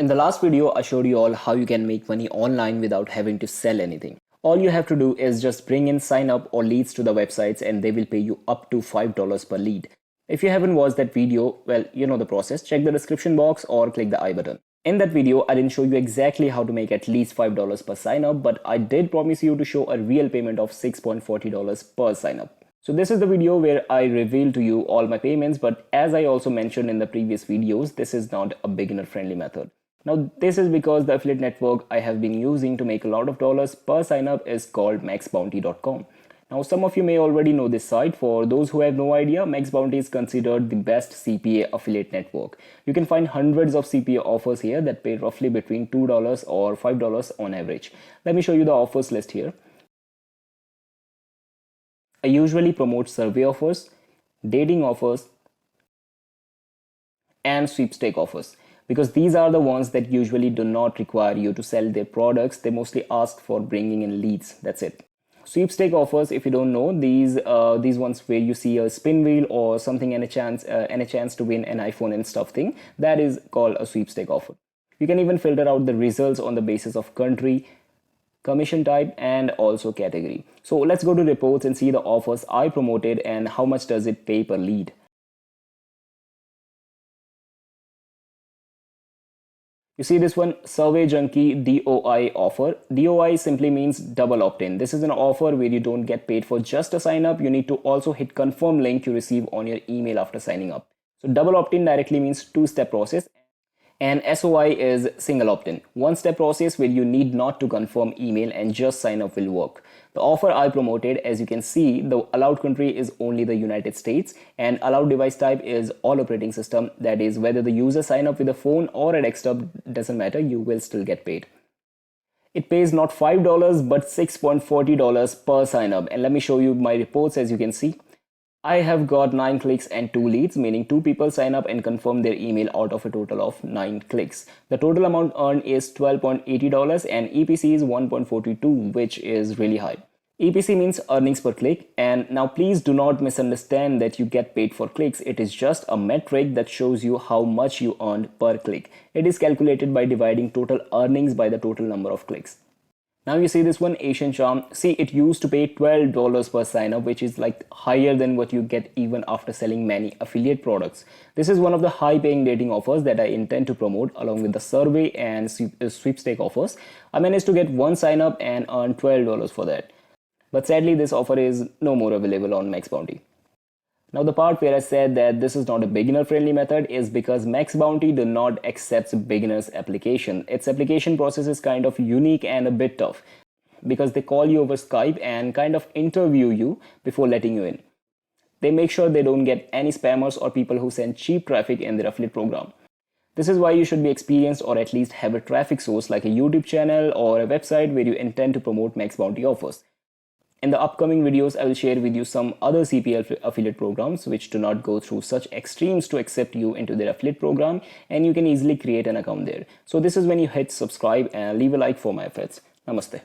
In the last video, I showed you all how you can make money online without having to sell anything. All you have to do is just bring in sign up or leads to the websites and they will pay you up to $5 per lead. If you haven't watched that video, well, you know the process. Check the description box or click the I button. In that video, I didn't show you exactly how to make at least $5 per sign up, but I did promise you to show a real payment of $6.40 per sign up. So this is the video where I reveal to you all my payments, but as I also mentioned in the previous videos, this is not a beginner friendly method. Now this is because the affiliate network I have been using to make a lot of dollars per sign up is called maxbounty.com. Now some of you may already know this site. For those who have no idea, MaxBounty is considered the best CPA affiliate network. You can find hundreds of CPA offers here that pay roughly between $2 or $5 on average. Let me show you the offers list here. I usually promote survey offers, dating offers, and sweepstake offers, because these are the ones that usually do not require you to sell their products. They mostly ask for bringing in leads. That's it. Sweepstake offers, if you don't know, these ones where you see a spin wheel or something and a chance to win an iPhone and stuff thing, that is called a sweepstake offer. You can even filter out the results on the basis of country, commission type, and also category. So let's go to reports and see the offers I promoted and how much does it pay per lead. You see this one, Survey Junkie DOI offer. DOI simply means double opt-in. This is an offer where you don't get paid for just a sign up. You need to also hit confirm link you receive on your email after signing up. So double opt-in directly means two-step process, and SOI is single opt-in, one-step process where you need not to confirm email and just sign up will work. The offer I promoted, as you can see, the allowed country is only the United States and allowed device type is all operating system. That is, whether the user sign up with a phone or a desktop, doesn't matter, you will still get paid. It pays not $5 but $6.40 per sign up. And let me show you my reports. As you can see, I have got 9 clicks and 2 leads, meaning 2 people sign up and confirm their email out of a total of 9 clicks. The total amount earned is $12.80 and EPC is 1.42, which is really high. EPC means earnings per click, and now please do not misunderstand that you get paid for clicks. It is just a metric that shows you how much you earned per click. It is calculated by dividing total earnings by the total number of clicks. Now you see this one, Asian Charm. See, it used to pay $12 per sign up, which is like higher than what you get even after selling many affiliate products. This is one of the high paying dating offers that I intend to promote along with the survey and sweepstake offers. I managed to get one sign up and earn $12 for that. But sadly, this offer is no more available on MaxBounty. Now the part where I said that this is not a beginner friendly method is because MaxBounty do not accept beginners application. Its application process is kind of unique and a bit tough because they call you over Skype and kind of interview you before letting you in. They make sure they don't get any spammers or people who send cheap traffic in their affiliate program. This is why you should be experienced or at least have a traffic source like a YouTube channel or a website where you intend to promote MaxBounty offers. In the upcoming videos, I will share with you some other CPA affiliate programs which do not go through such extremes to accept you into their affiliate program, and you can easily create an account there. So this is when you hit subscribe and leave a like for my efforts. Namaste.